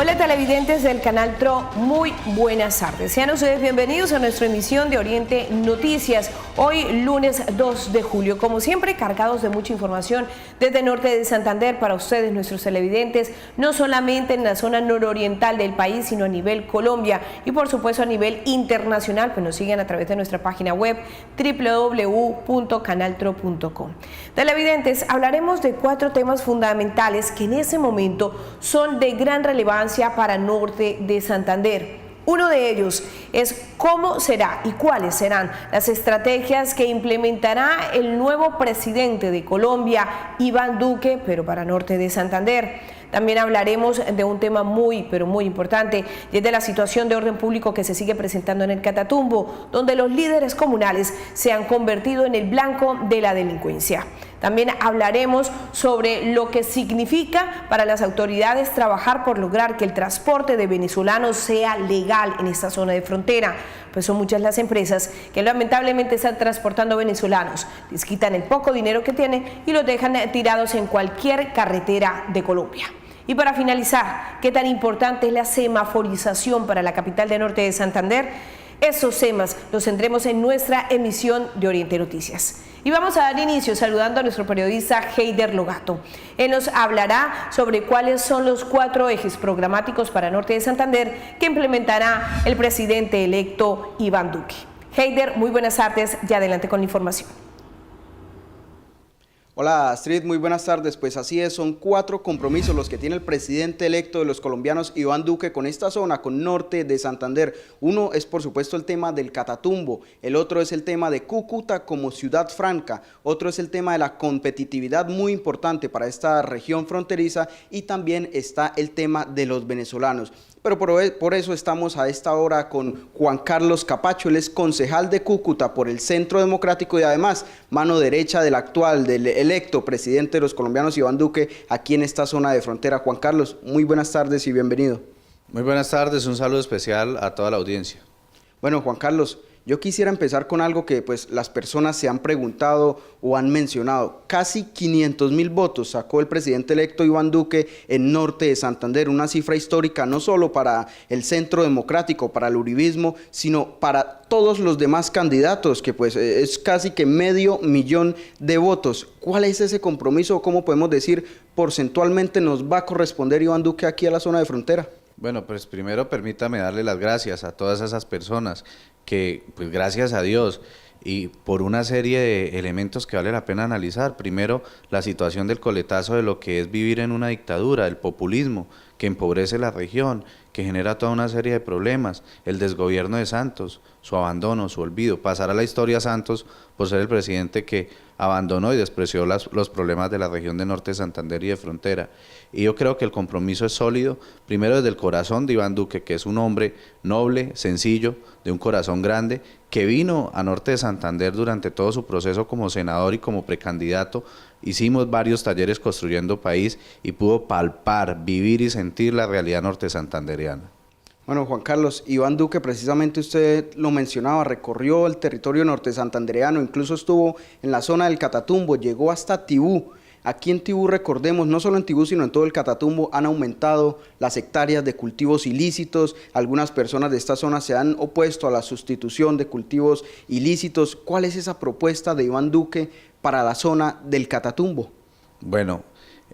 Hola televidentes del canal TRO, muy buenas tardes. Sean ustedes bienvenidos a nuestra emisión de Oriente Noticias. Hoy lunes 2 de julio, como siempre cargados de mucha información desde norte de Santander para ustedes, nuestros televidentes, no solamente en la zona nororiental del país, sino a nivel Colombia y por supuesto a nivel internacional, pues nos siguen a través de nuestra página web www.canaltro.com. Televidentes, hablaremos de 4 temas fundamentales que en ese momento son de gran relevancia para norte de Santander. Uno de ellos es cómo será y cuáles serán las estrategias que implementará el nuevo presidente de Colombia, Iván Duque, pero para norte de Santander. También hablaremos de un tema muy, pero muy importante, y es de la situación de orden público que se sigue presentando en el Catatumbo, donde los líderes comunales se han convertido en el blanco de la delincuencia. También hablaremos sobre lo que significa para las autoridades trabajar por lograr que el transporte de venezolanos sea legal en esta zona de frontera, pues son muchas las empresas que lamentablemente están transportando venezolanos, les quitan el poco dinero que tienen y los dejan tirados en cualquier carretera de Colombia. Y para finalizar, ¿qué tan importante es la semaforización para la capital de norte de Santander? Esos temas los tendremos en nuestra emisión de Oriente Noticias. Y vamos a dar inicio saludando a nuestro periodista Heider Logato. Él nos hablará sobre cuáles son los 4 ejes programáticos para norte de Santander que implementará el presidente electo Iván Duque. Heider, muy buenas tardes y adelante con la información. Hola Astrid, muy buenas tardes. Pues así es, son 4 compromisos los que tiene el presidente electo de los colombianos, Iván Duque, con esta zona, con norte de Santander. Uno es por supuesto el tema del Catatumbo, el otro es el tema de Cúcuta como ciudad franca, otro es el tema de la competitividad muy importante para esta región fronteriza y también está el tema de los venezolanos. Pero por eso estamos a esta hora con Juan Carlos Capacho, él es concejal de Cúcuta por el Centro Democrático y además mano derecha del actual, del electo presidente de los colombianos Iván Duque aquí en esta zona de frontera. Juan Carlos, muy buenas tardes y bienvenido. Muy buenas tardes, un saludo especial a toda la audiencia. Bueno, Juan Carlos, yo quisiera empezar con algo que pues las personas se han preguntado o han mencionado. Casi 500.000 votos sacó el presidente electo Iván Duque en norte de Santander, una cifra histórica no solo para el Centro Democrático, para el uribismo, sino para todos los demás candidatos, que pues es casi que 500.000 de votos. ¿Cuál es ese compromiso? ¿Cómo podemos decir porcentualmente nos va a corresponder Iván Duque aquí a la zona de frontera? Bueno, pues primero permítame darle las gracias a todas esas personas que, pues gracias a Dios, y por una serie de elementos que vale la pena analizar. Primero, la situación del coletazo de lo que es vivir en una dictadura, el populismo, que empobrece la región, que genera toda una serie de problemas, el desgobierno de Santos, su abandono, su olvido, pasar a la historia a Santos por ser el presidente que abandonó y despreció los problemas de la región de norte de Santander y de frontera. Y yo creo que el compromiso es sólido, primero desde el corazón de Iván Duque, que es un hombre noble, sencillo, de un corazón grande, que vino a norte de Santander durante todo su proceso como senador y como precandidato. Hicimos varios talleres construyendo país y pudo palpar, vivir y sentir la realidad norte santanderiana. Bueno, Juan Carlos, Iván Duque, precisamente usted lo mencionaba, recorrió el territorio norte santandereano, incluso estuvo en la zona del Catatumbo, llegó hasta Tibú. Aquí en Tibú, recordemos, no solo en Tibú, sino en todo el Catatumbo han aumentado las hectáreas de cultivos ilícitos. Algunas personas de esta zona se han opuesto a la sustitución de cultivos ilícitos. ¿Cuál es esa propuesta de Iván Duque para la zona del Catatumbo? Bueno,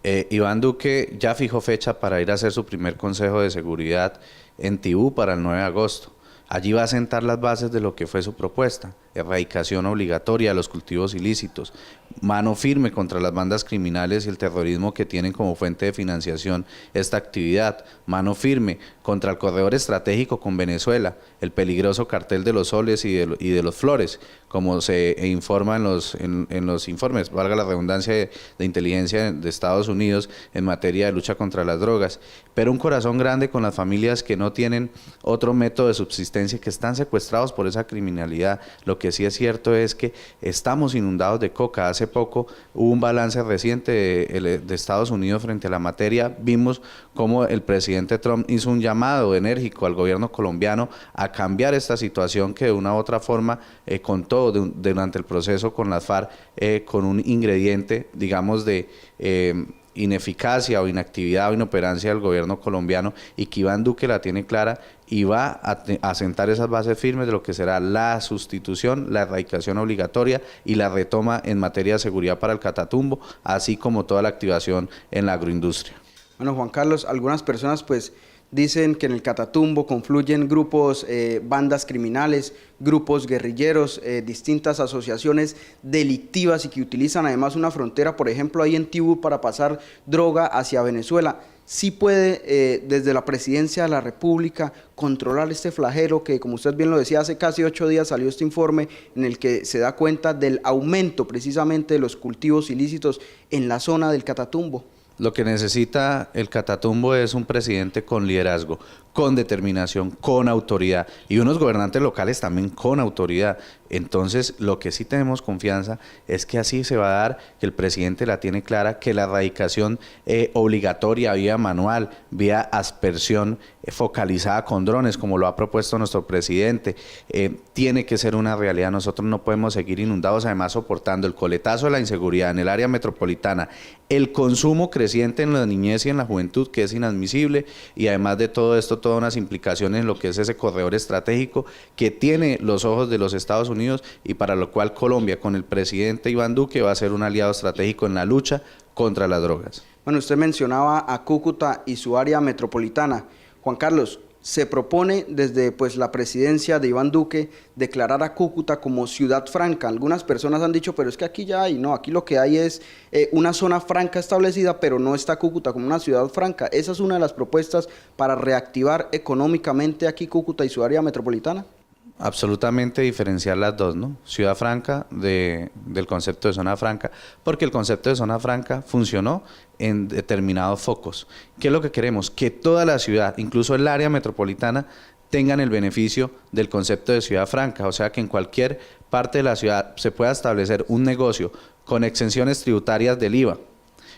Iván Duque ya fijó fecha para ir a hacer su primer consejo de seguridad en Tibú para el 9 de agosto. Allí va a sentar las bases de lo que fue su propuesta: erradicación obligatoria de los cultivos ilícitos, mano firme contra las bandas criminales y el terrorismo que tienen como fuente de financiación esta actividad, mano firme contra el corredor estratégico con Venezuela, el peligroso cartel de los soles y de los flores, como se informa en los informes, valga la redundancia, de inteligencia de Estados Unidos en materia de lucha contra las drogas, pero un corazón grande con las familias que no tienen otro método de subsistencia, que están secuestrados por esa criminalidad. Lo que sí es cierto es que estamos inundados de coca. Hace poco hubo un balance reciente de Estados Unidos frente a la materia. Vimos cómo el presidente Trump hizo un llamado enérgico al gobierno colombiano a cambiar esta situación que de una u otra forma contó durante el proceso con las FARC con un ingrediente, digamos, de ineficacia o inactividad o inoperancia del gobierno colombiano y que Iván Duque la tiene clara y va a sentar esas bases firmes de lo que será la sustitución, la erradicación obligatoria y la retoma en materia de seguridad para el Catatumbo, así como toda la activación en la agroindustria. Bueno, Juan Carlos, algunas personas pues dicen que en el Catatumbo confluyen grupos, bandas criminales, grupos guerrilleros, distintas asociaciones delictivas y que utilizan además una frontera, por ejemplo, ahí en Tibú para pasar droga hacia Venezuela. ¿Sí puede desde la Presidencia de la República controlar este flagelo que, como usted bien lo decía, hace casi 8 días salió este informe en el que se da cuenta del aumento precisamente de los cultivos ilícitos en la zona del Catatumbo? Lo que necesita el Catatumbo es un presidente con liderazgo, con determinación, con autoridad y unos gobernantes locales también con autoridad. Entonces, lo que sí tenemos confianza es que así se va a dar, que el presidente la tiene clara, que la erradicación obligatoria vía manual, vía aspersión focalizada con drones, como lo ha propuesto nuestro presidente, tiene que ser una realidad. Nosotros no podemos seguir inundados, además soportando el coletazo de la inseguridad en el área metropolitana, el consumo creciente en la niñez y en la juventud, que es inadmisible, y además de todo esto, todas unas implicaciones en lo que es ese corredor estratégico que tiene los ojos de los Estados Unidos y para lo cual Colombia, con el presidente Iván Duque, va a ser un aliado estratégico en la lucha contra las drogas. Bueno, usted mencionaba a Cúcuta y su área metropolitana. Juan Carlos, se propone desde pues la presidencia de Iván Duque declarar a Cúcuta como ciudad franca. Algunas personas han dicho, pero es que aquí ya hay, no, aquí lo que hay es una zona franca establecida, pero no está Cúcuta como una ciudad franca. ¿Esa es una de las propuestas para reactivar económicamente aquí Cúcuta y su área metropolitana? Absolutamente diferenciar las dos, ¿no? Ciudad franca del concepto de zona franca, porque el concepto de zona franca funcionó en determinados focos. ¿Qué es lo que queremos? Que toda la ciudad, incluso el área metropolitana, tengan el beneficio del concepto de ciudad franca, o sea que en cualquier parte de la ciudad se pueda establecer un negocio con exenciones tributarias del IVA,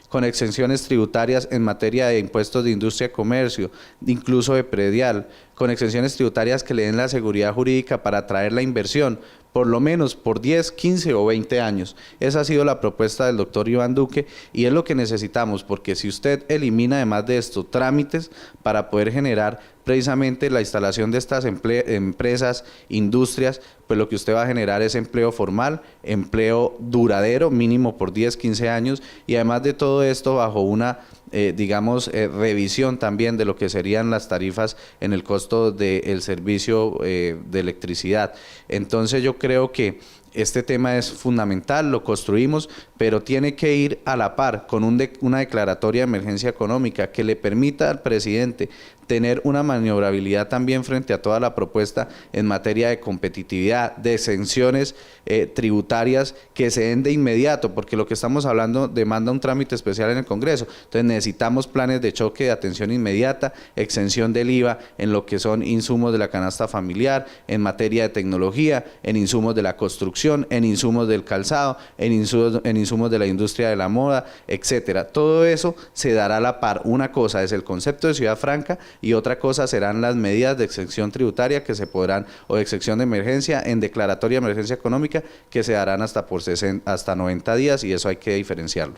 con exenciones tributarias en materia de impuestos de industria y comercio, incluso de predial, con exenciones tributarias que le den la seguridad jurídica para atraer la inversión, por lo menos por 10, 15 o 20 años. Esa ha sido la propuesta del doctor Iván Duque y es lo que necesitamos, porque si usted elimina además de esto trámites para poder generar precisamente la instalación de estas empresas, industrias, pues lo que usted va a generar es empleo formal, empleo duradero, mínimo por 10, 15 años, y además de todo esto bajo una revisión también de lo que serían las tarifas en el costo del servicio de electricidad. Entonces yo creo que este tema es fundamental, lo construimos, pero tiene que ir a la par con una declaratoria de emergencia económica que le permita al presidente tener una maniobrabilidad también frente a toda la propuesta en materia de competitividad, de exenciones tributarias que se den de inmediato, porque lo que estamos hablando demanda un trámite especial en el Congreso. Entonces necesitamos planes de choque de atención inmediata, exención del IVA en lo que son insumos de la canasta familiar, en materia de tecnología, en insumos de la construcción, en insumos del calzado, en insumos de la industria de la moda, etcétera. Todo eso se dará a la par. Una cosa es el concepto de ciudad franca y otra cosa serán las medidas de exención tributaria que se podrán, o de exención de emergencia en declaratoria de emergencia económica, que se darán hasta 90 días, y eso hay que diferenciarlo.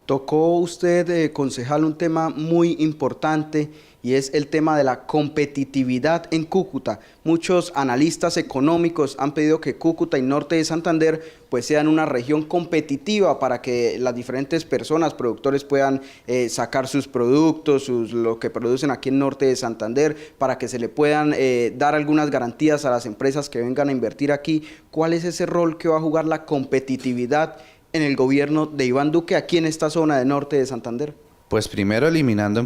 Tocó usted, concejal, un tema muy importante y es el tema de la competitividad en Cúcuta. Muchos analistas económicos han pedido que Cúcuta y Norte de Santander pues sean una región competitiva para que las diferentes personas, productores puedan sacar sus productos, lo que producen aquí en Norte de Santander, para que se le puedan dar algunas garantías a las empresas que vengan a invertir aquí. ¿Cuál es ese rol que va a jugar la competitividad en el gobierno de Iván Duque aquí en esta zona de Norte de Santander? Pues primero eliminando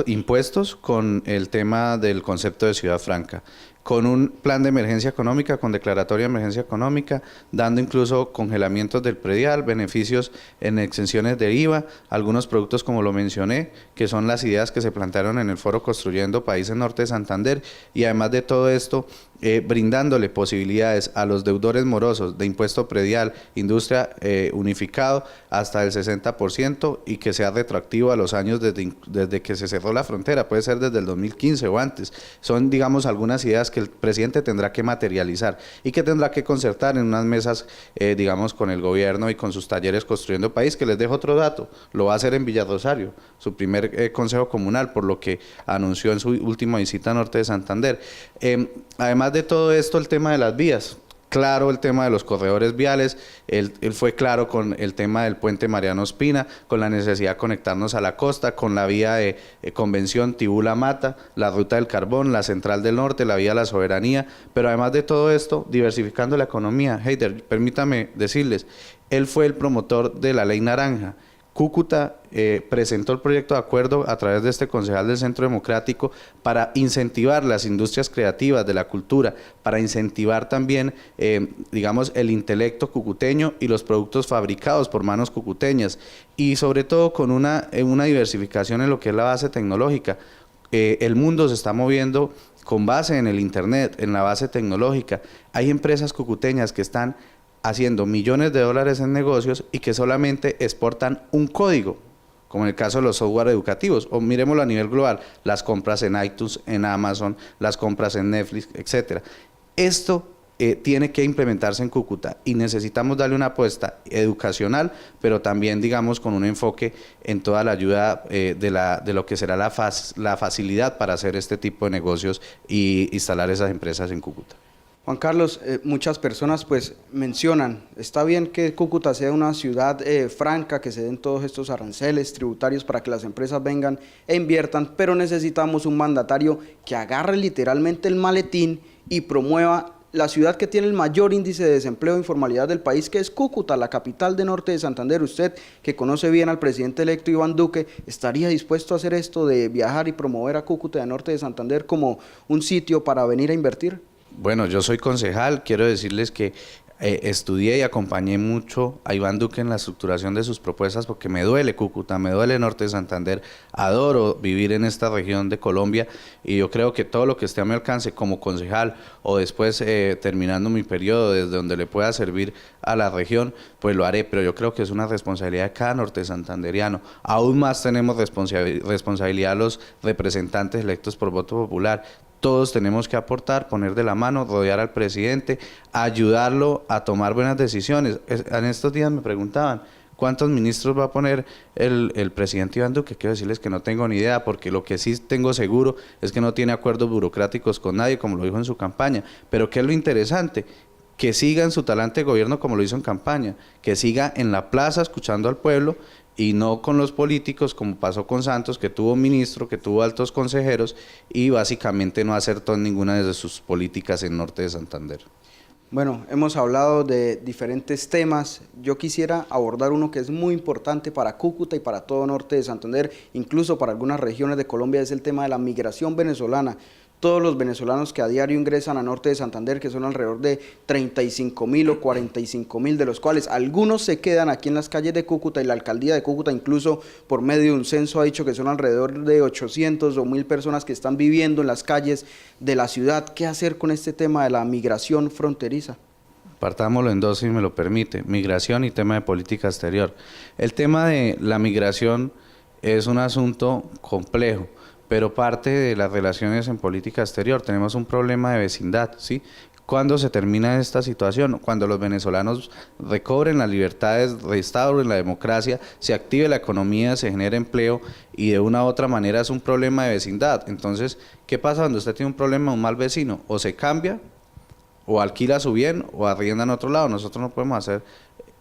impuestos con el tema del concepto de ciudad franca, con un plan de emergencia económica, con declaratoria de emergencia económica, dando incluso congelamientos del predial, beneficios en exenciones de IVA, algunos productos como lo mencioné, que son las ideas que se plantearon en el foro Construyendo País en Norte de Santander, y además de todo esto, brindándole posibilidades a los deudores morosos de impuesto predial, industria unificado hasta el 60% y que sea retroactivo a los años desde que se cerró la frontera, puede ser desde el 2015 o antes. Son, digamos, algunas ideas que el presidente tendrá que materializar y que tendrá que concertar en unas mesas, digamos, con el gobierno y con sus talleres Construyendo País, que les dejo otro dato, lo va a hacer en Villarrosario, su primer consejo comunal, por lo que anunció en su última visita a Norte de Santander. Además de todo esto, el tema de las vías. Claro, el tema de los corredores viales, él fue claro con el tema del puente Mariano Ospina, con la necesidad de conectarnos a la costa, con la vía de Convención Tibú-La Mata, la ruta del carbón, la central del norte, la vía de la soberanía, pero además de todo esto, diversificando la economía. Heider, permítame decirles, él fue el promotor de la Ley Naranja. Cúcuta presentó el proyecto de acuerdo a través de este concejal del Centro Democrático para incentivar las industrias creativas de la cultura, para incentivar también, digamos, el intelecto cucuteño y los productos fabricados por manos cucuteñas y sobre todo con una diversificación en lo que es la base tecnológica. El mundo se está moviendo con base en el Internet, en la base tecnológica. Hay empresas cucuteñas que están haciendo millones de dólares en negocios y que solamente exportan un código, como en el caso de los software educativos, o miremoslo a nivel global, las compras en iTunes, en Amazon, las compras en Netflix, etcétera. Esto tiene que implementarse en Cúcuta y necesitamos darle una apuesta educacional, pero también, digamos, con un enfoque en toda la ayuda de lo que será la facilidad para hacer este tipo de negocios y instalar esas empresas en Cúcuta. Juan Carlos, muchas personas pues mencionan, está bien que Cúcuta sea una ciudad franca, que se den todos estos aranceles tributarios para que las empresas vengan e inviertan, pero necesitamos un mandatario que agarre literalmente el maletín y promueva la ciudad que tiene el mayor índice de desempleo e informalidad del país, que es Cúcuta, la capital de Norte de Santander. Usted, que conoce bien al presidente electo Iván Duque, ¿estaría dispuesto a hacer esto de viajar y promover a Cúcuta de Norte de Santander como un sitio para venir a invertir? Bueno, yo soy concejal, quiero decirles que estudié y acompañé mucho a Iván Duque en la estructuración de sus propuestas porque me duele Cúcuta, me duele Norte de Santander, adoro vivir en esta región de Colombia y yo creo que todo lo que esté a mi alcance como concejal o después terminando mi periodo desde donde le pueda servir a la región, pues lo haré, pero yo creo que es una responsabilidad de cada norte santanderiano. Aún más tenemos responsabilidad los representantes electos por voto popular. Todos tenemos que aportar, poner de la mano, rodear al presidente, ayudarlo a tomar buenas decisiones. En estos días me preguntaban, ¿cuántos ministros va a poner el presidente Iván Duque? Quiero decirles que no tengo ni idea, porque lo que sí tengo seguro es que no tiene acuerdos burocráticos con nadie, como lo dijo en su campaña. Pero ¿qué es lo interesante? Que siga en su talante de gobierno como lo hizo en campaña, que siga en la plaza escuchando al pueblo y no con los políticos como pasó con Santos, que tuvo ministro, que tuvo altos consejeros y básicamente no acertó en ninguna de sus políticas en Norte de Santander. Bueno, hemos hablado de diferentes temas. Yo quisiera abordar uno que es muy importante para Cúcuta y para todo Norte de Santander, incluso para algunas regiones de Colombia, es el tema de la migración venezolana. Todos los venezolanos que a diario ingresan a Norte de Santander, que son alrededor de 35.000 o 45.000, de los cuales algunos se quedan aquí en las calles de Cúcuta, y la alcaldía de Cúcuta incluso por medio de un censo ha dicho que son alrededor de 800 o 1.000 personas que están viviendo en las calles de la ciudad. ¿Qué hacer con este tema de la migración fronteriza? Partámoslo en dos, si me lo permite, migración y tema de política exterior. El tema de la migración es un asunto complejo, pero parte de las relaciones en política exterior. Tenemos un problema de vecindad, ¿sí? ¿Cuándo se termina esta situación? Cuando los venezolanos recobren las libertades, restauren la democracia, se active la economía, se genere empleo y de una u otra manera es un problema de vecindad. Entonces, ¿qué pasa cuando usted tiene un problema, un mal vecino? O se cambia, o alquila su bien, o arrienda en otro lado. Nosotros no podemos hacer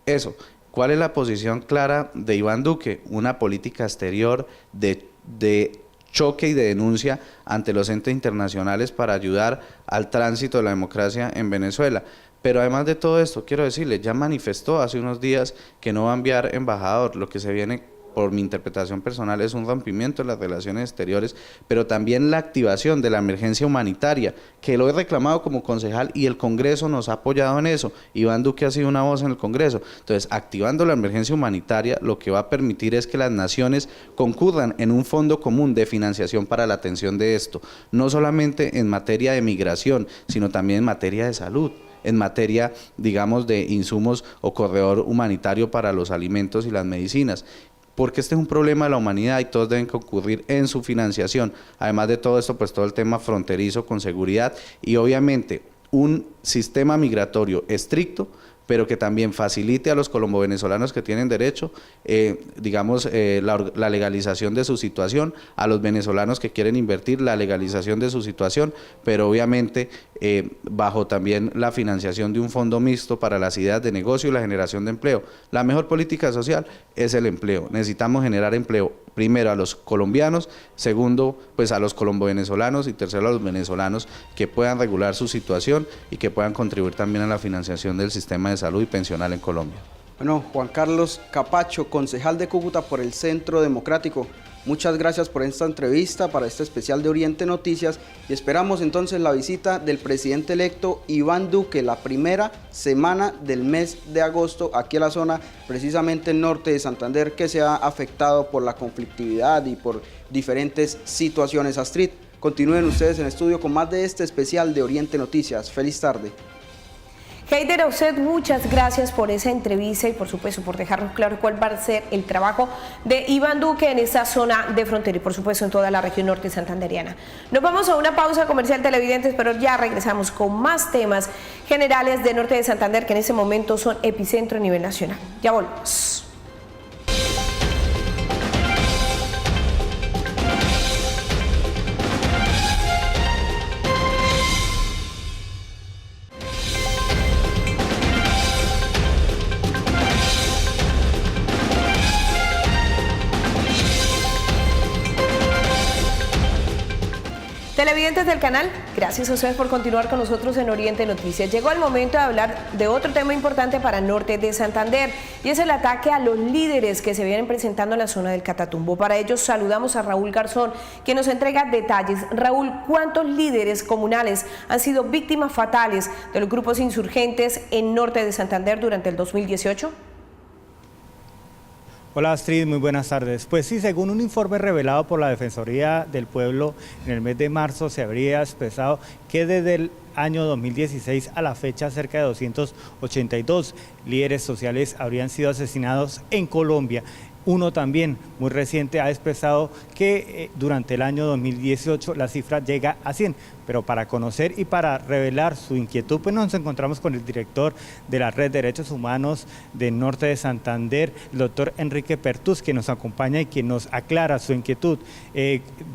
eso. ¿Cuál es la posición clara de Iván Duque? Una política exterior de choque y de denuncia ante los entes internacionales para ayudar al tránsito de la democracia en Venezuela. Pero además de todo esto, quiero decirle, ya manifestó hace unos días que no va a enviar embajador. Lo que se viene, por mi interpretación personal, es un rompimiento de las relaciones exteriores, pero también la activación de la emergencia humanitaria, que lo he reclamado como concejal y el Congreso nos ha apoyado en eso. Iván Duque ha sido una voz en el Congreso. Entonces, activando la emergencia humanitaria, lo que va a permitir es que las naciones concurran en un fondo común de financiación para la atención de esto, no solamente en materia de migración, sino también en materia de salud, en materia, digamos, de insumos o corredor humanitario para los alimentos y las medicinas. porque este es un problema de la humanidad y todos deben concurrir en su financiación. Además de todo esto, pues todo el tema fronterizo con seguridad y obviamente un sistema migratorio estricto, pero que también facilite a los colombo-venezolanos que tienen derecho, la legalización de su situación, a los venezolanos que quieren invertir, la legalización de su situación, pero obviamente bajo también la financiación de un fondo mixto para las ideas de negocio y la generación de empleo. La mejor política social es el empleo. Necesitamos generar empleo, primero a los colombianos, segundo pues a los colombo-venezolanos y tercero a los venezolanos que puedan regular su situación y que puedan contribuir también a la financiación del sistema de salud y pensional en Colombia. Bueno, Juan Carlos Capacho, concejal de Cúcuta por el Centro Democrático, muchas gracias por esta entrevista para este especial de Oriente Noticias y esperamos entonces la visita del presidente electo Iván Duque la primera semana del mes de agosto aquí a la zona, precisamente el norte de Santander, que se ha afectado por la conflictividad y por diferentes situaciones. Astrid, continúen ustedes en estudio con más de este especial de Oriente Noticias. Feliz tarde. Heider, a usted muchas gracias por esa entrevista y por supuesto por dejarnos claro cuál va a ser el trabajo de Iván Duque en esta zona de frontera y por supuesto en toda la región norte santanderiana. Nos vamos a una pausa comercial, televidentes, pero ya regresamos con más temas generales de norte de Santander que en este momento son epicentro a nivel nacional. Ya volvemos. Televidentes del canal, gracias a ustedes por continuar con nosotros en Oriente Noticias. Llegó el momento de hablar de otro tema importante para el norte de Santander y es el ataque a los líderes que se vienen presentando en la zona del Catatumbo. Para ello saludamos a Raúl Garzón, quien nos entrega detalles. Raúl, ¿cuántos líderes comunales han sido víctimas fatales de los grupos insurgentes en norte de Santander durante el 2018? Hola Astrid, muy buenas tardes. Pues sí, según un informe revelado por la Defensoría del Pueblo, en el mes de marzo se habría expresado que desde el año 2016 a la fecha cerca de 282 líderes sociales habrían sido asesinados en Colombia. Uno también, muy reciente, ha expresado que durante el año 2018 la cifra llega a 100, pero para conocer y para revelar su inquietud, pues nos encontramos con el director de la Red de Derechos Humanos del Norte de Santander, el doctor Enrique Pertús, que nos acompaña y quien nos aclara su inquietud.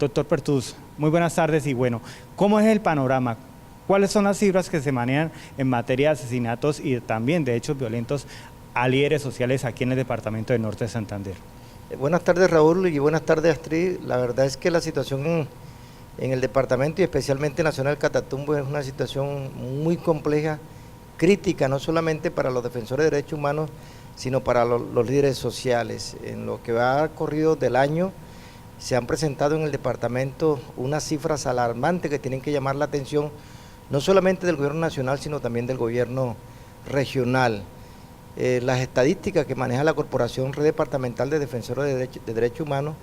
Doctor Pertús, muy buenas tardes y bueno, ¿cómo es el panorama? ¿Cuáles son las cifras que se manejan en materia de asesinatos y también de hechos violentos a líderes sociales aquí en el departamento del Norte de Santander? Buenas tardes Raúl y buenas tardes Astrid. La verdad es que la situación en el departamento y especialmente en la zona del Catatumbo es una situación muy compleja, crítica, no solamente para los defensores de derechos humanos, sino para los líderes sociales. En lo que va corrido del año se han presentado en el departamento unas cifras alarmantes que tienen que llamar la atención, no solamente del gobierno nacional, sino también del gobierno regional. Las estadísticas que maneja la Corporación Red Departamental de Defensores de Derechos Humanos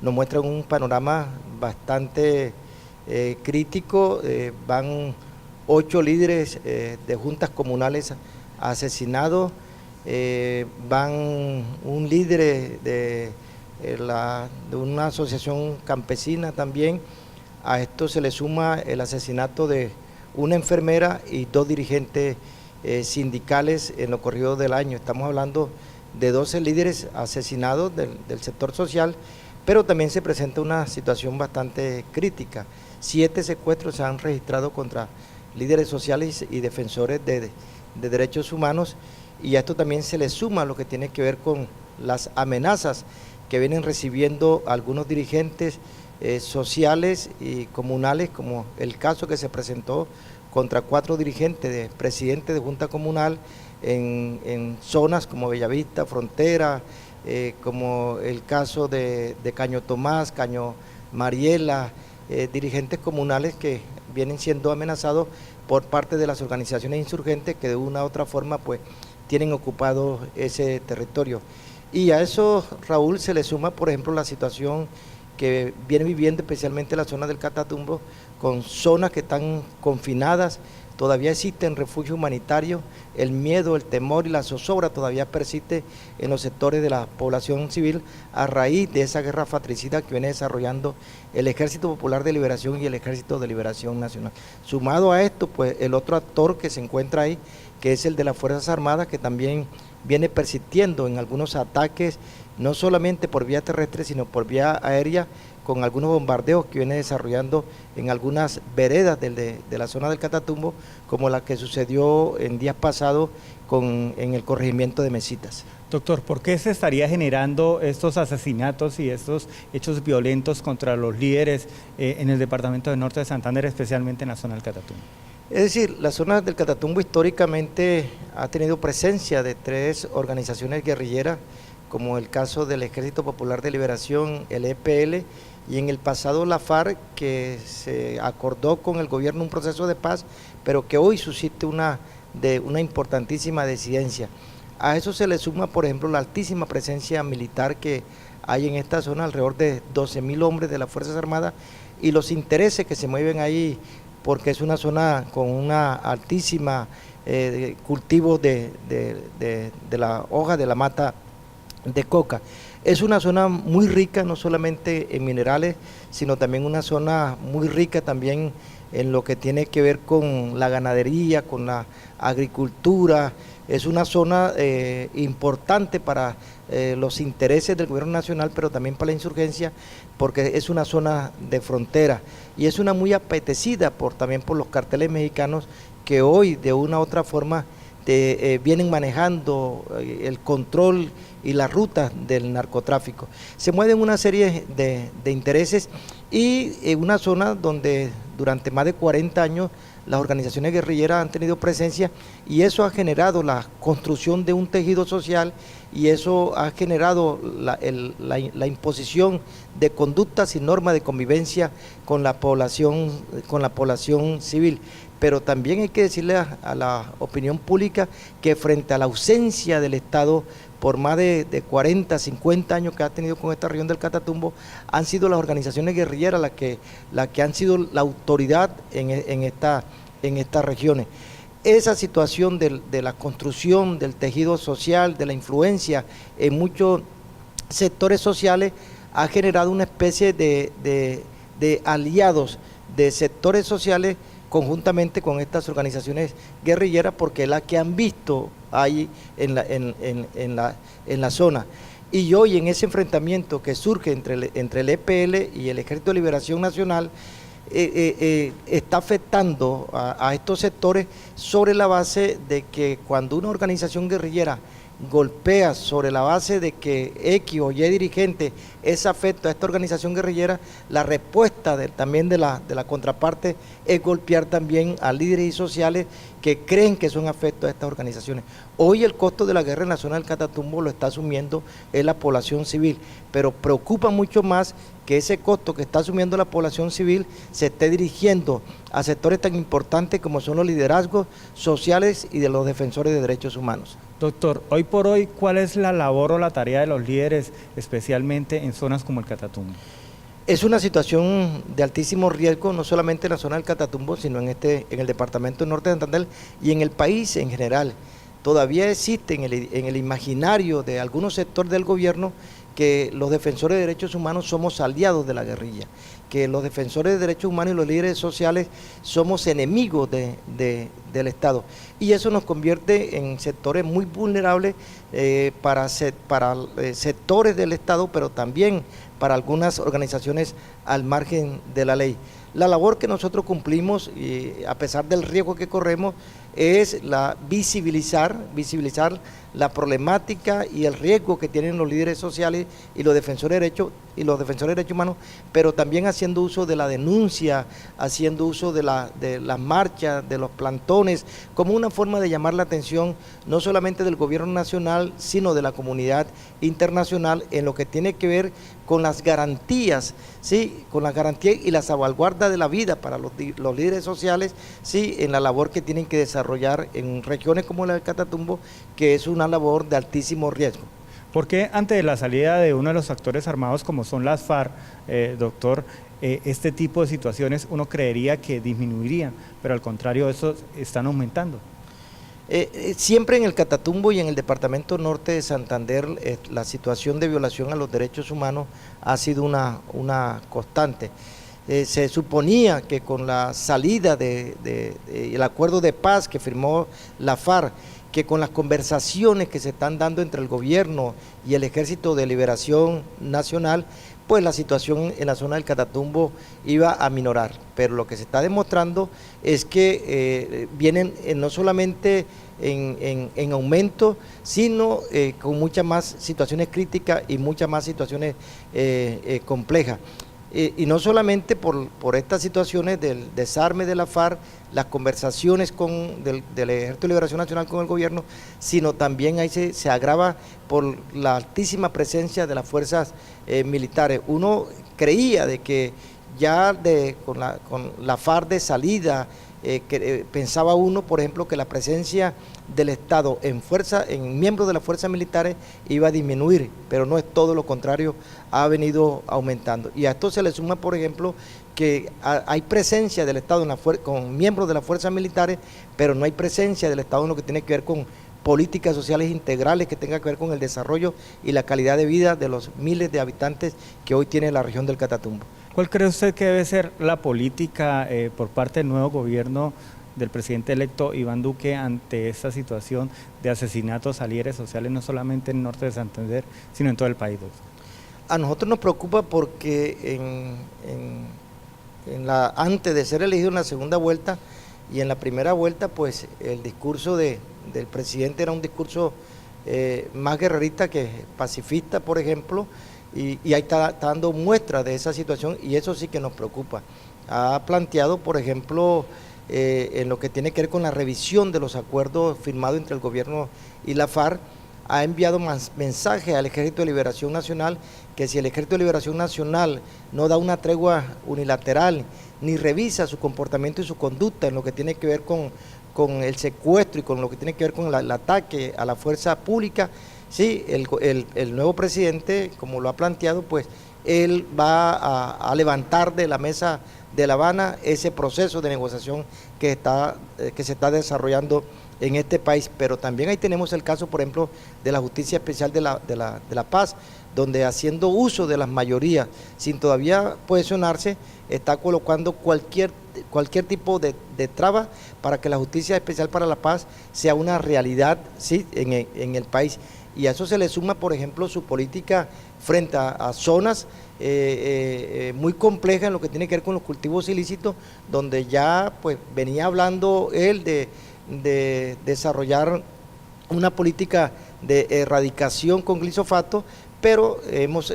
nos muestran un panorama bastante crítico. Van 8 líderes de juntas comunales asesinados, van un líder de una asociación campesina también. A esto se le suma el asesinato de una enfermera y 2 dirigentes sindicales en lo corrido del año. Estamos hablando de 12 líderes asesinados del sector social, pero también se presenta una situación bastante crítica. 7 secuestros se han registrado contra líderes sociales y defensores de derechos humanos, y a esto también se le suma lo que tiene que ver con las amenazas que vienen recibiendo algunos dirigentes sociales y comunales, como el caso que se presentó contra 4 dirigentes de presidentes de Junta Comunal en zonas como Bellavista, Frontera, como el caso de Caño Tomás, Caño Mariela, dirigentes comunales que vienen siendo amenazados por parte de las organizaciones insurgentes que de una u otra forma pues tienen ocupado ese territorio. Y a eso, Raúl, se le suma, por ejemplo, la situación que viene viviendo especialmente la zona del Catatumbo, con zonas que están confinadas, todavía existen refugios humanitarios, el miedo, el temor y la zozobra todavía persiste en los sectores de la población civil a raíz de esa guerra fratricida que viene desarrollando el Ejército Popular de Liberación y el Ejército de Liberación Nacional. Sumado a esto, pues el otro actor que se encuentra ahí, que es el de las Fuerzas Armadas, que también viene persistiendo en algunos ataques, no solamente por vía terrestre, sino por vía aérea, con algunos bombardeos que viene desarrollando en algunas veredas de la zona del Catatumbo, como la que sucedió en días pasados en el corregimiento de Mesitas. Doctor, ¿por qué se estaría generando estos asesinatos y estos hechos violentos contra los líderes en el departamento del Norte de Santander, especialmente en la zona del Catatumbo? Es decir, la zona del Catatumbo históricamente ha tenido presencia de 3 organizaciones guerrilleras, como el caso del Ejército Popular de Liberación, el EPL, y en el pasado la FARC, que se acordó con el gobierno un proceso de paz, pero que hoy suscita una importantísima disidencia. A eso se le suma, por ejemplo, la altísima presencia militar que hay en esta zona, alrededor de 12.000 hombres de las Fuerzas Armadas, y los intereses que se mueven ahí, porque es una zona con una altísima cultivo de la hoja de la mata de coca. Es una zona muy rica, no solamente en minerales, sino también una zona muy rica también en lo que tiene que ver con la ganadería, con la agricultura. Es una zona importante para los intereses del gobierno nacional, pero también para la insurgencia, porque es una zona de frontera y es una muy apetecida también por los carteles mexicanos que hoy de una u otra forma vienen manejando el control y la ruta del narcotráfico. Se mueven una serie de intereses y en una zona donde durante más de 40 años las organizaciones guerrilleras han tenido presencia, y eso ha generado la construcción de un tejido social, y eso ha generado la imposición de conductas y normas de convivencia con la población civil. Pero también hay que decirle a la opinión pública que frente a la ausencia del Estado por más de 40, 50 años que ha tenido con esta región del Catatumbo, han sido las organizaciones guerrilleras las que han sido la autoridad en estas regiones. Esa situación de la construcción del tejido social, de la influencia en muchos sectores sociales, ha generado una especie de aliados de sectores sociales conjuntamente con estas organizaciones guerrilleras, porque es la que han visto ahí en la zona. Y hoy en ese enfrentamiento que surge entre el EPL y el Ejército de Liberación Nacional, está afectando a estos sectores sobre la base de que cuando una organización guerrillera golpea sobre la base de que X o Y dirigente es afecto a esta organización guerrillera, la respuesta también de la contraparte es golpear también a líderes y sociales que creen que son afectos a estas organizaciones. Hoy el costo de la guerra en la zona del Catatumbo lo está asumiendo la población civil, pero preocupa mucho más que ese costo que está asumiendo la población civil se esté dirigiendo a sectores tan importantes como son los liderazgos sociales y de los defensores de derechos humanos. Doctor, hoy por hoy, ¿cuál es la labor o la tarea de los líderes, especialmente en zonas como el Catatumbo? Es una situación de altísimo riesgo, no solamente en la zona del Catatumbo, sino en el departamento del Norte de Santander y en el país en general. Todavía existe en el imaginario de algunos sectores del gobierno que los defensores de derechos humanos somos aliados de la guerrilla, que los defensores de derechos humanos y los líderes sociales somos enemigos del Estado. Y eso nos convierte en sectores muy vulnerables para sectores del Estado, pero también para algunas organizaciones al margen de la ley. La labor que nosotros cumplimos, a pesar del riesgo que corremos, es visibilizar la problemática y el riesgo que tienen los líderes sociales y los defensores de derechos humanos, pero también haciendo uso de la denuncia, haciendo uso de las marchas, de los plantones, como una forma de llamar la atención no solamente del gobierno nacional, sino de la comunidad internacional en lo que tiene que ver con las garantías, ¿sí? Con las garantías y la salvaguarda de la vida para los líderes sociales, ¿sí? En la labor que tienen que desarrollar en regiones como la del Catatumbo, que es una labor de altísimo riesgo. ¿Por qué ante la salida de uno de los actores armados como son las FARC, doctor, este tipo de situaciones uno creería que disminuirían, pero al contrario, estos están aumentando? Siempre en el Catatumbo y en el departamento norte de Santander la situación de violación a los derechos humanos ha sido una constante. Se suponía que con la salida el acuerdo de paz que firmó la FARC, que con las conversaciones que se están dando entre el gobierno y el Ejército de Liberación Nacional, pues la situación en la zona del Catatumbo iba a minorar. Pero lo que se está demostrando es que vienen no solamente en aumento, sino con muchas más situaciones críticas y muchas más situaciones complejas. Y no solamente por estas situaciones del desarme de la FARC, las conversaciones del Ejército de Liberación Nacional con el gobierno, sino también ahí se agrava por la altísima presencia de las fuerzas militares. Uno creía de que ya con la FARC de salida, pensaba uno, por ejemplo, que la presencia del Estado en miembros de las fuerzas militares iba a disminuir, pero no es todo lo contrario, ha venido aumentando. Y a esto se le suma, por ejemplo, que hay presencia del Estado con miembros de las fuerzas militares, pero no hay presencia del Estado en lo que tiene que ver con políticas sociales integrales que tenga que ver con el desarrollo y la calidad de vida de los miles de habitantes que hoy tiene la región del Catatumbo. ¿Cuál cree usted que debe ser la política por parte del nuevo gobierno del presidente electo Iván Duque ante esta situación de asesinatos a líderes sociales, no solamente en el norte de Santander, sino en todo el país, doctor? A nosotros nos preocupa porque antes de ser elegido en la segunda vuelta y en la primera vuelta, pues el discurso del presidente era un discurso más guerrerista que pacifista, por ejemplo, y ahí está dando muestras de esa situación, y eso sí que nos preocupa. Ha planteado, por ejemplo, en lo que tiene que ver con la revisión de los acuerdos firmados entre el gobierno y la FARC, ha enviado mensajes al Ejército de Liberación Nacional que si el Ejército de Liberación Nacional no da una tregua unilateral, ni revisa su comportamiento y su conducta en lo que tiene que ver con el secuestro y con lo que tiene que ver con el ataque a la fuerza pública, sí, el nuevo presidente, como lo ha planteado, pues él va a levantar de la mesa de La Habana ese proceso de negociación que se está desarrollando en este país. Pero también ahí tenemos el caso, por ejemplo, de la Justicia Especial de la Paz, donde haciendo uso de las mayorías, sin todavía posicionarse, está colocando cualquier tipo de traba para que la Justicia Especial para la Paz sea una realidad, ¿sí?, en el país. Y a eso se le suma, por ejemplo, su política frente a zonas muy complejas en lo que tiene que ver con los cultivos ilícitos, donde ya pues venía hablando él de desarrollar una política de erradicación con glifosato, pero hemos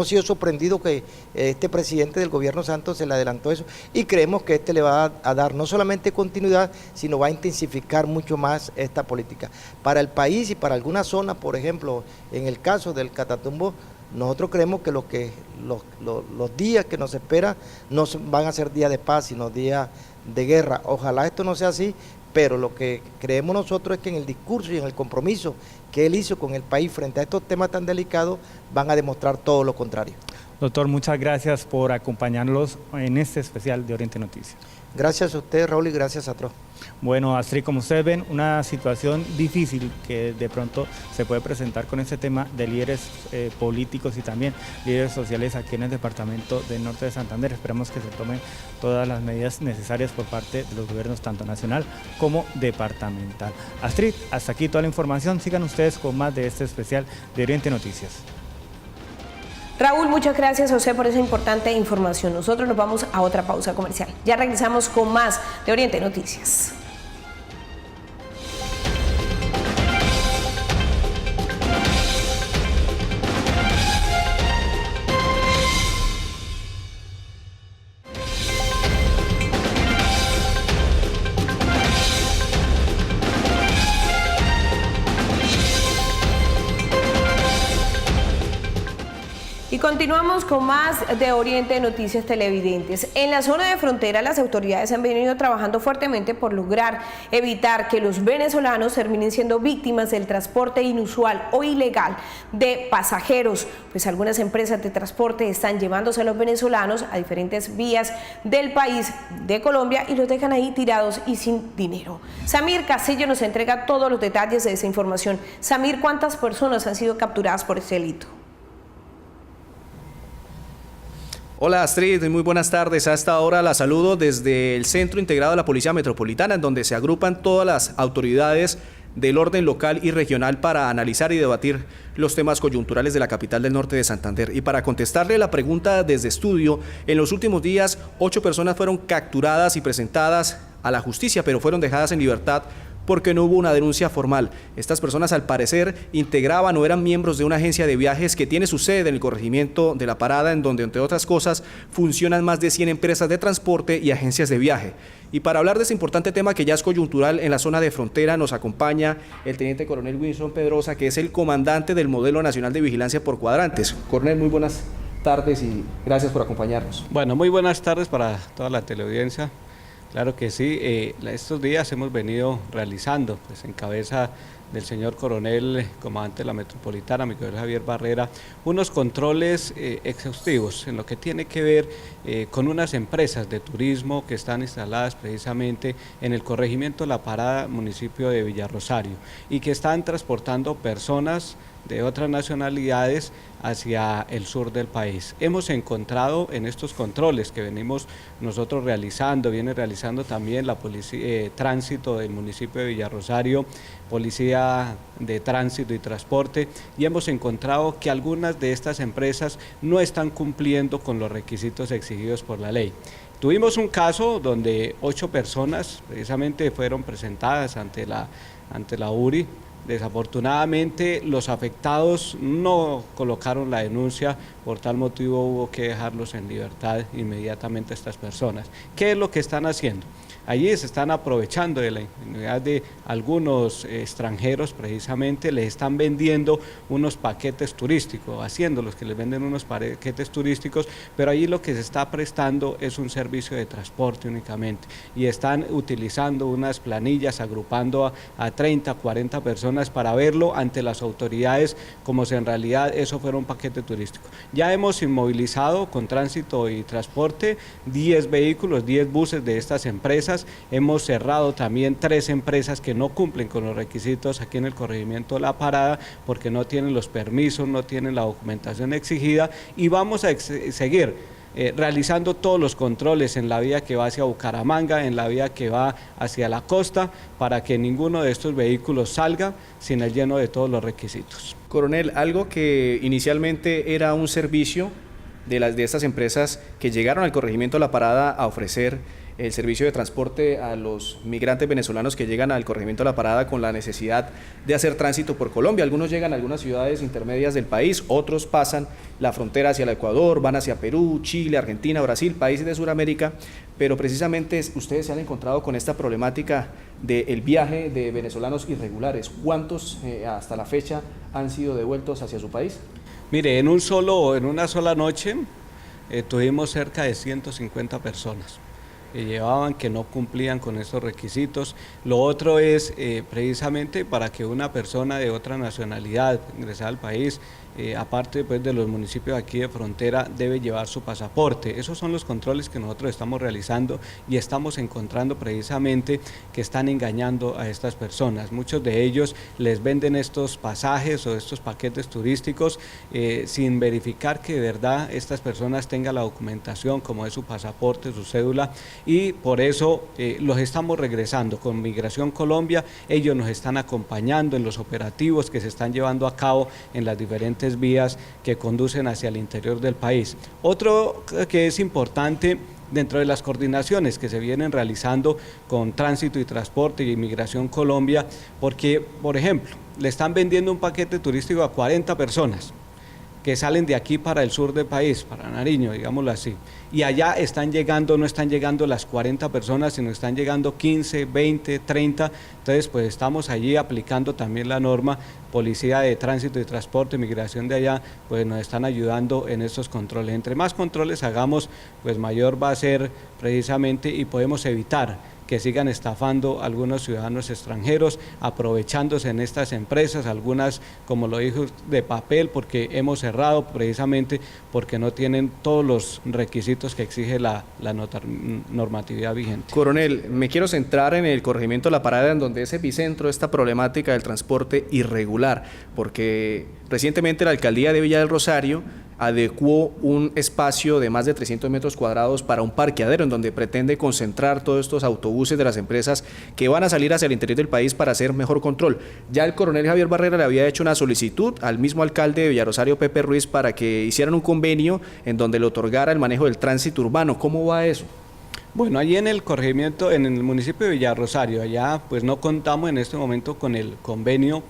sido sorprendidos que este presidente del gobierno Santos se le adelantó eso, y creemos que le va a dar no solamente continuidad, sino va a intensificar mucho más esta política. Para el país y para algunas zonas, por ejemplo, en el caso del Catatumbo, nosotros creemos que los días que nos esperan no van a ser días de paz, sino días de guerra. Ojalá esto no sea así, pero lo que creemos nosotros es que en el discurso y en el compromiso que él hizo con el país frente a estos temas tan delicados van a demostrar todo lo contrario. Doctor, muchas gracias por acompañarnos en este especial de Oriente Noticias. Gracias a usted, Raúl, y gracias a todos. Bueno, Astrid, como ustedes ven, una situación difícil que de pronto se puede presentar con este tema de líderes políticos y también líderes sociales aquí en el departamento del norte de Santander. Esperamos que se tomen todas las medidas necesarias por parte de los gobiernos tanto nacional como departamental. Astrid, hasta aquí toda la información. Sigan ustedes con más de este especial de Oriente Noticias. Raúl, muchas gracias a usted por esa importante información. Nosotros nos vamos a otra pausa comercial. Ya regresamos con más de Oriente Noticias. continuamos con más de Oriente Noticias televidentes. En la zona de frontera, las autoridades han venido trabajando fuertemente por lograr evitar que los venezolanos terminen siendo víctimas del transporte inusual o ilegal de pasajeros, pues algunas empresas de transporte están llevándose a los venezolanos a diferentes vías del país de Colombia y los dejan ahí tirados y sin dinero. Samir Castillo nos entrega todos los detalles de esa información. Samir, ¿cuántas personas han sido capturadas por este delito? Hola Astrid, muy buenas tardes. A esta hora la saludo desde el Centro Integrado de la Policía Metropolitana, en donde se agrupan todas las autoridades del orden local y regional para analizar y debatir los temas coyunturales de la capital del norte de Santander. Y para contestarle la pregunta desde estudio, en los últimos días 8 personas fueron capturadas y presentadas a la justicia, pero fueron dejadas en libertad porque no hubo una denuncia formal. Estas personas al parecer integraban o eran miembros de una agencia de viajes que tiene su sede en el corregimiento de La Parada, en donde entre otras cosas funcionan más de 100 empresas de transporte y agencias de viaje. Y para hablar de ese importante tema que ya es coyuntural en la zona de frontera, nos acompaña el teniente coronel Wilson Pedrosa, que es el comandante del Modelo Nacional de Vigilancia por Cuadrantes. Coronel, muy buenas tardes y gracias por acompañarnos. Bueno, muy buenas tardes para toda la teleaudiencia. Claro que sí, estos días hemos venido realizando, pues en cabeza del señor coronel, comandante de la Metropolitana, Miguel Javier Barrera, unos controles exhaustivos en lo que tiene que ver con unas empresas de turismo que están instaladas precisamente en el corregimiento La Parada, municipio de Villarrosario, y que están transportando personas de otras nacionalidades hacia el sur del país. Hemos encontrado en estos controles que venimos nosotros realizando, viene realizando también la policía tránsito del municipio de Villarrosario, policía de tránsito y transporte, y hemos encontrado que algunas de estas empresas no están cumpliendo con los requisitos exigidos por la ley. Tuvimos un caso donde 8 personas precisamente fueron presentadas ante la URI. Desafortunadamente los afectados no colocaron la denuncia, por tal motivo hubo que dejarlos en libertad inmediatamente a estas personas. ¿Qué es lo que están haciendo? Allí se están aprovechando de la ingenuidad de algunos extranjeros, precisamente les están vendiendo unos paquetes turísticos, haciéndolos que les venden unos paquetes turísticos, pero allí lo que se está prestando es un servicio de transporte únicamente, y están utilizando unas planillas, agrupando a 30, 40 personas para verlo ante las autoridades como si en realidad eso fuera un paquete turístico. Ya hemos inmovilizado con tránsito y transporte 10 vehículos, 10 buses de estas empresas. Hemos cerrado también 3 empresas que no cumplen con los requisitos aquí en el corregimiento de La Parada porque no tienen los permisos, no tienen la documentación exigida, y vamos a seguir realizando todos los controles en la vía que va hacia Bucaramanga, en la vía que va hacia la costa, para que ninguno de estos vehículos salga sin el lleno de todos los requisitos. Coronel, algo que inicialmente era un servicio de estas empresas que llegaron al corregimiento de La Parada a ofrecer el servicio de transporte a los migrantes venezolanos que llegan al corregimiento de La Parada con la necesidad de hacer tránsito por Colombia. Algunos llegan a algunas ciudades intermedias del país, otros pasan la frontera hacia el Ecuador, van hacia Perú, Chile, Argentina, Brasil, países de Sudamérica, pero precisamente ustedes se han encontrado con esta problemática del viaje de venezolanos irregulares. ¿Cuántos hasta la fecha han sido devueltos hacia su país? Mire, en una sola noche tuvimos cerca de 150 personas que llevaban, que no cumplían con estos requisitos. Lo otro es precisamente para que una persona de otra nacionalidad ingresara al país, aparte pues, de los municipios aquí de frontera, debe llevar su pasaporte. Esos son los controles que nosotros estamos realizando y estamos encontrando precisamente que están engañando a estas personas. Muchos de ellos les venden estos pasajes o estos paquetes turísticos sin verificar que de verdad estas personas tengan la documentación como es su pasaporte, su cédula, y por eso los estamos regresando con Migración Colombia. Ellos nos están acompañando en los operativos que se están llevando a cabo en las diferentes vías que conducen hacia el interior del país. Otro que es importante dentro de las coordinaciones que se vienen realizando con Tránsito y Transporte y Migración Colombia, porque, por ejemplo, le están vendiendo un paquete turístico a 40 personas. que salen de aquí para el sur del país, para Nariño, digámoslo así, y allá están llegando, no están llegando las 40 personas, sino están llegando 15, 20, 30, entonces pues estamos allí aplicando también la norma. Policía de Tránsito y Transporte, Migración de allá, pues nos están ayudando en estos controles. Entre más controles hagamos, pues mayor va a ser precisamente y podemos evitar que sigan estafando a algunos ciudadanos extranjeros, aprovechándose en estas empresas, algunas, como lo dijo, de papel, porque hemos cerrado precisamente porque no tienen todos los requisitos que exige la normatividad vigente. Coronel, me quiero centrar en el corregimiento de La Parada, en donde es epicentro esta problemática del transporte irregular, porque recientemente la alcaldía de Villa del Rosario adecuó un espacio de más de 300 metros cuadrados para un parqueadero en donde pretende concentrar todos estos autobuses de las empresas que van a salir hacia el interior del país para hacer mejor control. Ya el coronel Javier Barrera le había hecho una solicitud al mismo alcalde de Villarosario, Pepe Ruiz, para que hicieran un convenio en donde le otorgara el manejo del tránsito urbano. ¿Cómo va eso? Bueno, allí en el corregimiento, en el municipio de Villarosario, allá pues no contamos en este momento con el convenio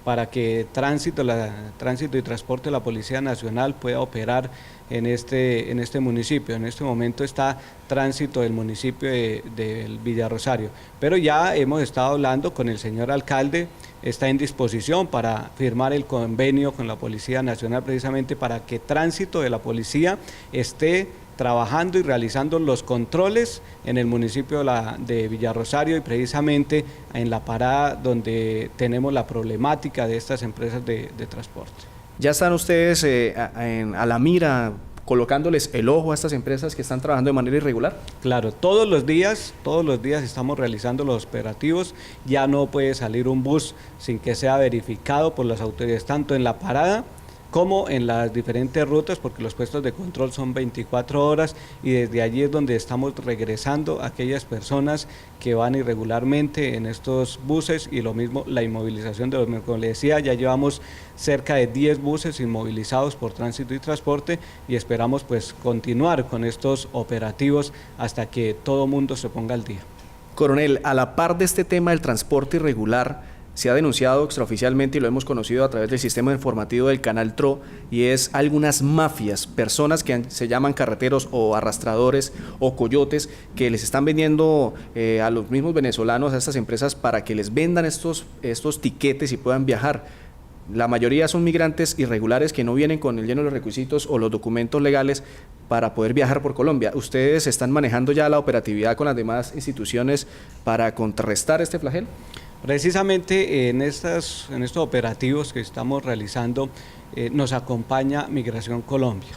para que Tránsito y Transporte de la Policía Nacional pueda operar en este municipio. En este momento está Tránsito del municipio de Villarosario, pero ya hemos estado hablando con el señor alcalde, está en disposición para firmar el convenio con la Policía Nacional precisamente para que Tránsito de la Policía esté trabajando y realizando los controles en el municipio de Villarosario y precisamente en La Parada, donde tenemos la problemática de estas empresas de transporte. ¿Ya están ustedes a la mira colocándoles el ojo a estas empresas que están trabajando de manera irregular? Claro, todos los días estamos realizando los operativos. Ya no puede salir un bus sin que sea verificado por las autoridades, tanto en La Parada como en las diferentes rutas, porque los puestos de control son 24 horas y desde allí es donde estamos regresando a aquellas personas que van irregularmente en estos buses, y lo mismo la inmovilización de los mismos. Como le decía, ya llevamos cerca de 10 buses inmovilizados por Tránsito y Transporte y esperamos pues continuar con estos operativos hasta que todo mundo se ponga al día. Coronel, a la par de este tema del transporte irregular, se ha denunciado extraoficialmente y lo hemos conocido a través del sistema informativo del canal TRO, y es algunas mafias, personas que se llaman carreteros o arrastradores o coyotes, que les están vendiendo a los mismos venezolanos, a estas empresas, para que les vendan estos tiquetes y puedan viajar. La mayoría son migrantes irregulares que no vienen con el lleno de los requisitos o los documentos legales para poder viajar por Colombia. ¿Ustedes están manejando ya la operatividad con las demás instituciones para contrarrestar este flagelo? Precisamente en estos operativos que estamos realizando nos acompaña Migración Colombia,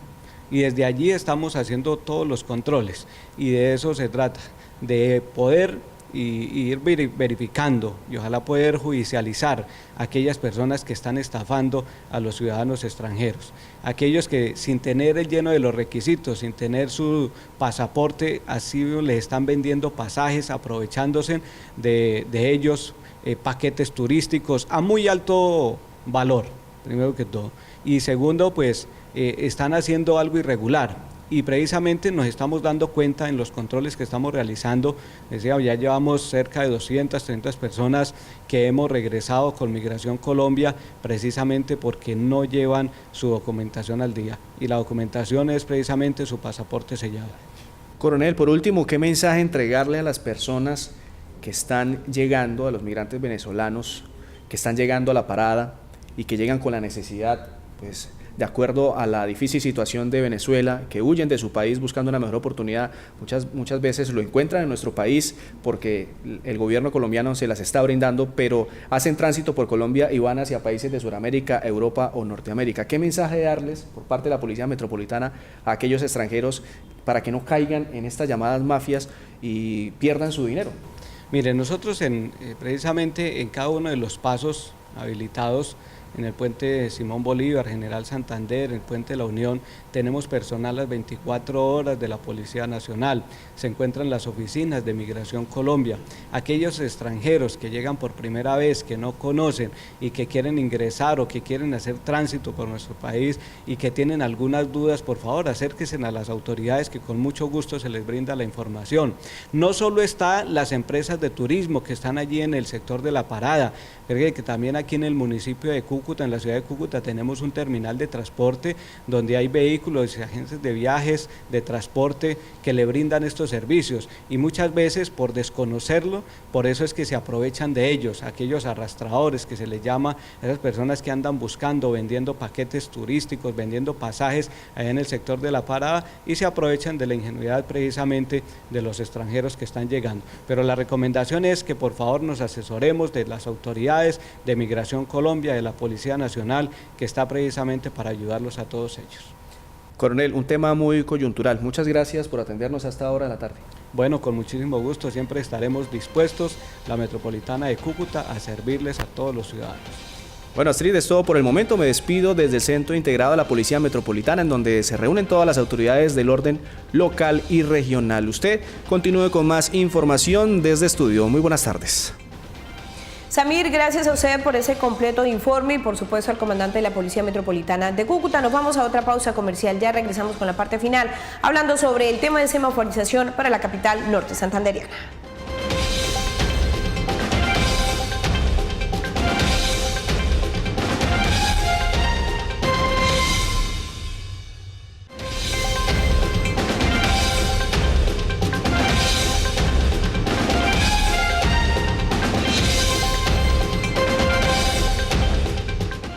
y desde allí estamos haciendo todos los controles, y de eso se trata, de poder ir verificando y ojalá poder judicializar a aquellas personas que están estafando a los ciudadanos extranjeros, aquellos que sin tener el lleno de los requisitos, sin tener su pasaporte, así les están vendiendo pasajes, aprovechándose de ellos, paquetes turísticos a muy alto valor, primero que todo, y segundo, pues están haciendo algo irregular, y precisamente nos estamos dando cuenta en los controles que estamos realizando. Decía, ya llevamos cerca de 200, 300 personas que hemos regresado con Migración Colombia precisamente porque no llevan su documentación al día, y la documentación es precisamente su pasaporte sellado. Coronel, por último, ¿qué mensaje entregarle a las personas que están llegando, a los migrantes venezolanos que están llegando a La Parada y que llegan con la necesidad, pues, de acuerdo a la difícil situación de Venezuela, que huyen de su país buscando una mejor oportunidad? Muchas veces lo encuentran en nuestro país porque el gobierno colombiano se las está brindando, pero hacen tránsito por Colombia y van hacia países de Sudamérica, Europa o Norteamérica. ¿Qué mensaje darles por parte de la Policía Metropolitana a aquellos extranjeros para que no caigan en estas llamadas mafias y pierdan su dinero? Mire, nosotros precisamente en cada uno de los pasos habilitados, en el puente Simón Bolívar, General Santander, en el puente de la Unión, tenemos personal las 24 horas de la Policía Nacional, se encuentran las oficinas de Migración Colombia. Aquellos extranjeros que llegan por primera vez, que no conocen y que quieren ingresar o que quieren hacer tránsito por nuestro país y que tienen algunas dudas, por favor acérquense a las autoridades, que con mucho gusto se les brinda la información. No solo están las empresas de turismo que están allí en el sector de La Parada, pero que también aquí en el municipio de Cúcuta, en la ciudad de Cúcuta, tenemos un terminal de transporte donde hay vehículos y agencias de viajes, de transporte que le brindan estos servicios y muchas veces por desconocerlo, por eso es que se aprovechan de ellos, aquellos arrastradores que se les llama, esas personas que andan buscando, vendiendo paquetes turísticos, vendiendo pasajes allá en el sector de la parada y se aprovechan de la ingenuidad precisamente de los extranjeros que están llegando. Pero la recomendación es que por favor nos asesoremos de las autoridades de Migración Colombia, de la Policía Nacional, que está precisamente para ayudarlos a todos ellos. Coronel, un tema muy coyuntural. Muchas gracias por atendernos a esta hora de la tarde. Bueno, con muchísimo gusto, siempre estaremos dispuestos, la Metropolitana de Cúcuta, a servirles a todos los ciudadanos. Bueno, Astrid, es todo por el momento. Me despido desde el Centro Integrado de la Policía Metropolitana, en donde se reúnen todas las autoridades del orden local y regional. Usted continúe con más información desde estudio. Muy buenas tardes. Samir, gracias a usted por ese completo informe y por supuesto al comandante de la Policía Metropolitana de Cúcuta. Nos vamos a otra pausa comercial, ya regresamos con la parte final, hablando sobre el tema de semaforización para la capital norte santanderiana.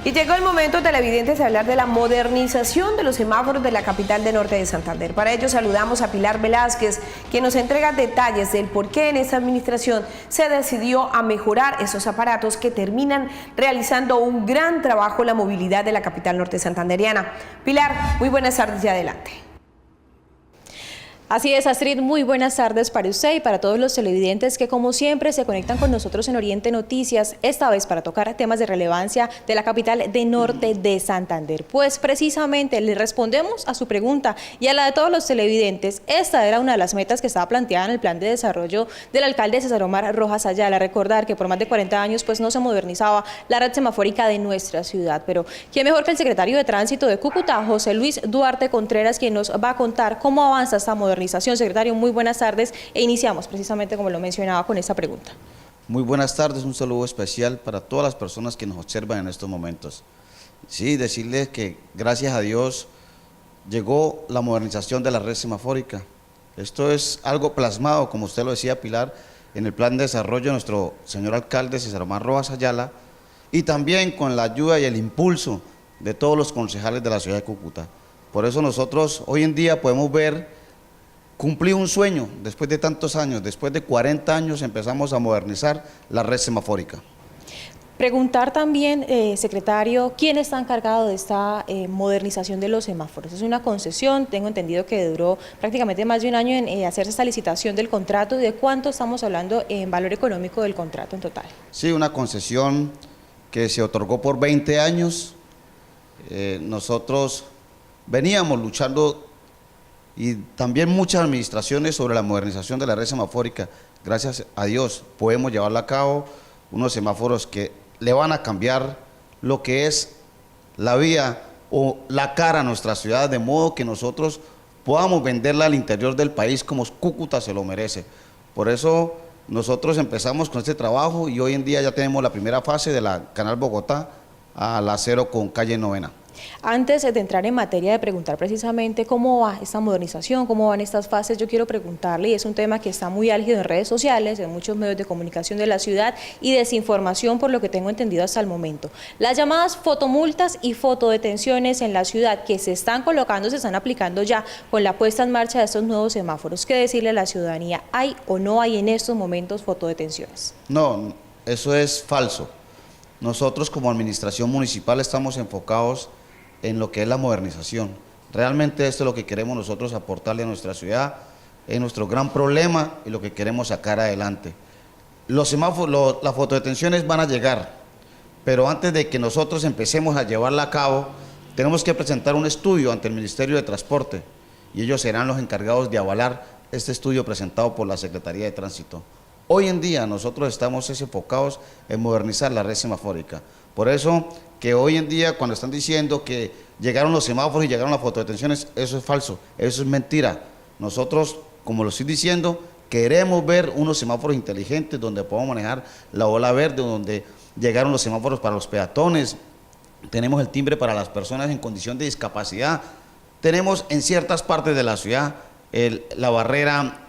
Y llegó el momento, televidentes, de hablar de la modernización de los semáforos de la capital de norte de Santander. Para ello saludamos a Pilar Velázquez, quien nos entrega detalles del por qué en esta administración se decidió a mejorar esos aparatos que terminan realizando un gran trabajo en la movilidad de la capital norte santanderiana. Pilar, muy buenas tardes y adelante. Así es, Astrid, muy buenas tardes para usted y para todos los televidentes que como siempre se conectan con nosotros en Oriente Noticias, esta vez para tocar temas de relevancia de la capital de norte de Santander. Pues precisamente le respondemos a su pregunta y a la de todos los televidentes. Esta era una de las metas que estaba planteada en el plan de desarrollo del alcalde César Omar Rojas Ayala. Recordar que por más de 40 años pues no se modernizaba la red semafórica de nuestra ciudad, pero ¿quién mejor que el secretario de Tránsito de Cúcuta, José Luis Duarte Contreras, quien nos va a contar cómo avanza esta modernización? Secretario, muy buenas tardes e iniciamos precisamente como lo mencionaba con esta pregunta. Muy buenas tardes, un saludo especial para todas las personas que nos observan en estos momentos. Sí, decirles que gracias a Dios llegó la modernización de la red semafórica. Esto es algo plasmado, como usted lo decía, Pilar, en el plan de desarrollo de nuestro señor alcalde César Omar Rojas Ayala y también con la ayuda y el impulso de todos los concejales de la ciudad de Cúcuta. Por eso nosotros hoy en día podemos ver cumplir un sueño después de tantos años, después de 40 años empezamos a modernizar la red semafórica. Preguntar también, secretario, ¿quién está encargado de esta modernización de los semáforos? Es una concesión, tengo entendido que duró prácticamente más de un año en hacerse esta licitación del contrato. ¿De cuánto estamos hablando en valor económico del contrato en total? Sí, una concesión que se otorgó por 20 años. Nosotros veníamos luchando y también muchas administraciones sobre la modernización de la red semafórica. Gracias a Dios podemos llevarla a cabo, unos semáforos que le van a cambiar lo que es la vía o la cara a nuestra ciudad, de modo que nosotros podamos venderla al interior del país como Cúcuta se lo merece. Por eso nosotros empezamos con este trabajo y hoy en día ya tenemos la primera fase de la Canal Bogotá al acero con calle Novena. Antes de entrar en materia de preguntar precisamente cómo va esta modernización, cómo van estas fases, yo quiero preguntarle, y es un tema que está muy álgido en redes sociales, en muchos medios de comunicación de la ciudad y desinformación por lo que tengo entendido hasta el momento. Las llamadas fotomultas y fotodetenciones en la ciudad que se están colocando, se están aplicando ya con la puesta en marcha de estos nuevos semáforos. ¿Qué decirle a la ciudadanía? ¿Hay o no hay en estos momentos fotodetenciones? No, eso es falso. Nosotros como administración municipal estamos enfocados en lo que es la modernización. Realmente esto es lo que queremos nosotros aportarle a nuestra ciudad, es nuestro gran problema y lo que queremos sacar adelante. Los semáforos, las fotodetenciones van a llegar, pero antes de que nosotros empecemos a llevarla a cabo, tenemos que presentar un estudio ante el Ministerio de Transporte y ellos serán los encargados de avalar este estudio presentado por la Secretaría de Tránsito. Hoy en día nosotros estamos enfocados en modernizar la red semafórica. Por eso que hoy en día cuando están diciendo que llegaron los semáforos y llegaron las fotodetenciones, eso es falso, eso es mentira. Nosotros, como lo estoy diciendo, queremos ver unos semáforos inteligentes donde podamos manejar la ola verde, donde llegaron los semáforos para los peatones, tenemos el timbre para las personas en condición de discapacidad, tenemos en ciertas partes de la ciudad la barrera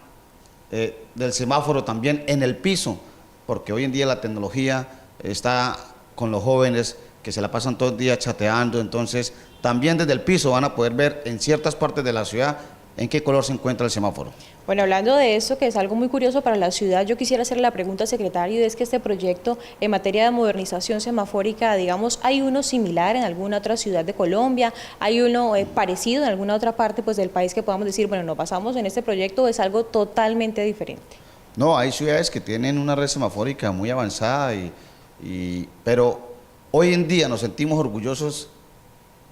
del semáforo también en el piso, porque hoy en día la tecnología está con los jóvenes que se la pasan todo el día chateando, entonces también desde el piso van a poder ver en ciertas partes de la ciudad en qué color se encuentra el semáforo. Bueno, hablando de eso, que es algo muy curioso para la ciudad, yo quisiera hacerle la pregunta al secretario, y es que este proyecto en materia de modernización semafórica, digamos, ¿hay uno similar en alguna otra ciudad de Colombia? ¿Hay uno parecido en alguna otra parte pues, del país que podamos decir, bueno, nos basamos en este proyecto, o es algo totalmente diferente? No, hay ciudades que tienen una red semafórica muy avanzada, pero hoy en día nos sentimos orgullosos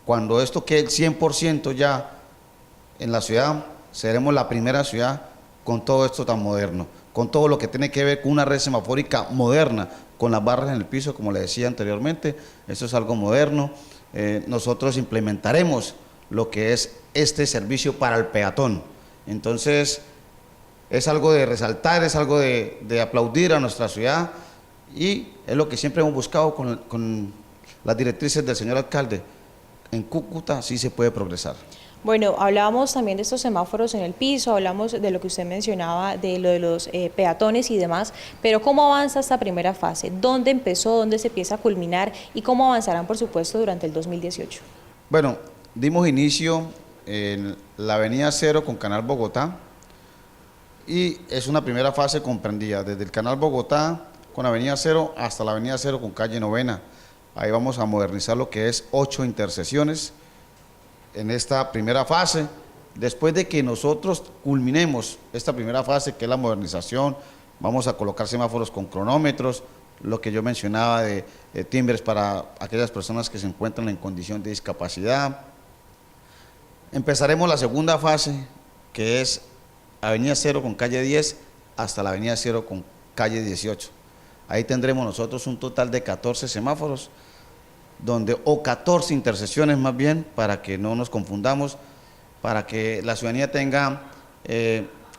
cuando esto quede 100% ya en la ciudad. Seremos la primera ciudad con todo esto tan moderno, con todo lo que tiene que ver con una red semafórica moderna, con las barras en el piso, como le decía anteriormente, eso es algo moderno. Nosotros implementaremos lo que es este servicio para el peatón. Entonces, es algo de resaltar, es algo de aplaudir a nuestra ciudad, y es lo que siempre hemos buscado con las directrices del señor alcalde. En Cúcuta sí se puede progresar. Bueno, hablábamos también de estos semáforos en el piso, hablamos de lo que usted mencionaba, de lo de los peatones y demás, pero ¿cómo avanza esta primera fase? ¿Dónde empezó? ¿Dónde se empieza a culminar? ¿Y cómo avanzarán, por supuesto, durante el 2018? Bueno, dimos inicio en la avenida Cero con Canal Bogotá, y es una primera fase comprendida desde el Canal Bogotá con avenida Cero hasta la avenida Cero con calle Novena. Ahí vamos a modernizar lo que es 8 intersecciones en esta primera fase. Después de que nosotros culminemos esta primera fase, que es la modernización, vamos a colocar semáforos con cronómetros, lo que yo mencionaba de timbres para aquellas personas que se encuentran en condición de discapacidad. Empezaremos la segunda fase, que es avenida Cero con calle 10 hasta la avenida Cero con calle 18. Ahí tendremos nosotros un total de 14 semáforos, o 14 intersecciones más bien, para que no nos confundamos, para que la ciudadanía tenga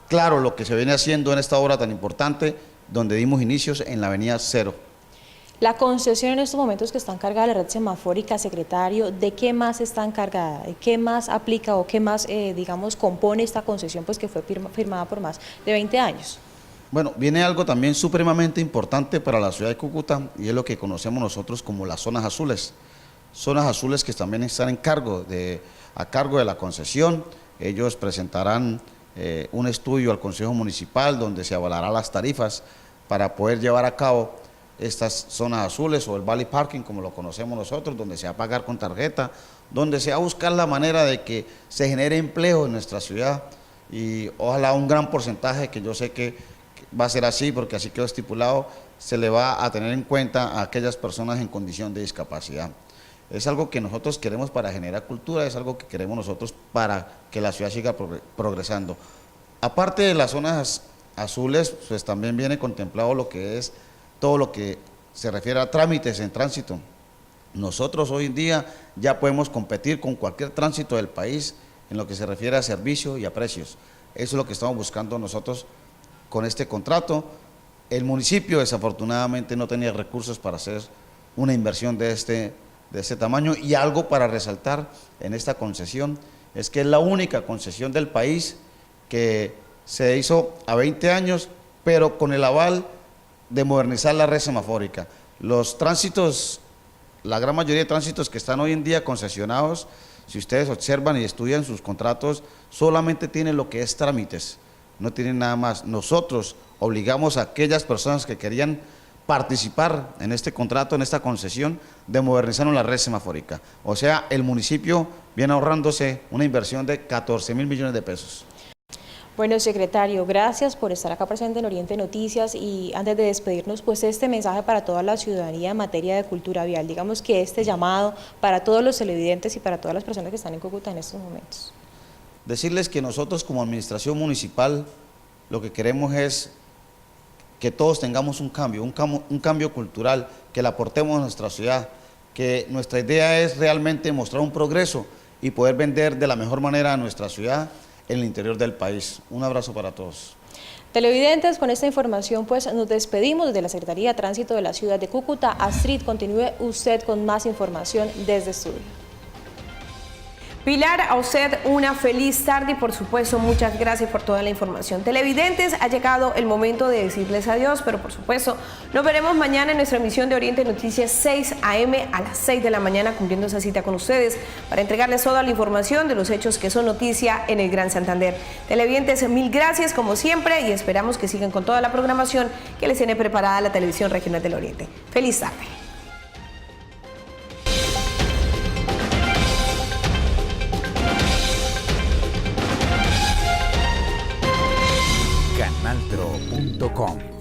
claro lo que se viene haciendo en esta obra tan importante, donde dimos inicios en la avenida Cero. La concesión en estos momentos que está encargada de la red semafórica, secretario, ¿de qué más está encargada? ¿De qué más aplica o qué más, digamos, compone esta concesión, pues que fue firmada por más de 20 años? Bueno, viene algo también supremamente importante para la ciudad de Cúcuta, y es lo que conocemos nosotros como las zonas azules. Zonas azules que también están a cargo de la concesión. Ellos presentarán un estudio al Consejo Municipal donde se avalará las tarifas para poder llevar a cabo estas zonas azules, o el Valley Parking como lo conocemos nosotros, donde se va a pagar con tarjeta, donde se va a buscar la manera de que se genere empleo en nuestra ciudad, y ojalá un gran porcentaje, que yo sé que va a ser así porque así quedó estipulado, se le va a tener en cuenta a aquellas personas en condición de discapacidad. Es algo que nosotros queremos para generar cultura, es algo que queremos nosotros para que la ciudad siga progresando. Aparte de las zonas azules, pues también viene contemplado lo que es todo lo que se refiere a trámites en tránsito. Nosotros hoy en día ya podemos competir con cualquier tránsito del país en lo que se refiere a servicio y a precios. Eso es lo que estamos buscando nosotros con este contrato. El municipio desafortunadamente no tenía recursos para hacer una inversión de este tamaño, y algo para resaltar en esta concesión es que es la única concesión del país que se hizo a 20 años, pero con el aval de modernizar la red semafórica. Los tránsitos, la gran mayoría de tránsitos que están hoy en día concesionados, si ustedes observan y estudian sus contratos, solamente tienen lo que es trámites, no tienen nada más. Nosotros obligamos a aquellas personas que querían participar en este contrato, en esta concesión, de modernizar la red semafórica. O sea, el municipio viene ahorrándose una inversión de 14.000 millones de pesos. Bueno, secretario, gracias por estar acá presente en Oriente Noticias, y antes de despedirnos, pues este mensaje para toda la ciudadanía en materia de cultura vial, digamos que este llamado para todos los televidentes y para todas las personas que están en Cúcuta en estos momentos. Decirles que nosotros como administración municipal lo que queremos es que todos tengamos un cambio cultural, que le aportemos a nuestra ciudad, que nuestra idea es realmente mostrar un progreso y poder vender de la mejor manera a nuestra ciudad en el interior del país. Un abrazo para todos. Televidentes, con esta información pues nos despedimos desde la Secretaría de Tránsito de la ciudad de Cúcuta. Astrid, continúe usted con más información desde estudio. Pilar, a usted una feliz tarde y por supuesto muchas gracias por toda la información. Televidentes, ha llegado el momento de decirles adiós, pero por supuesto nos veremos mañana en nuestra emisión de Oriente Noticias 6 a.m. a las 6 de la mañana, cumpliendo esa cita con ustedes para entregarles toda la información de los hechos que son noticia en el Gran Santander. Televidentes, mil gracias como siempre y esperamos que sigan con toda la programación que les tiene preparada la Televisión Regional del Oriente. Feliz tarde. Canaltro.com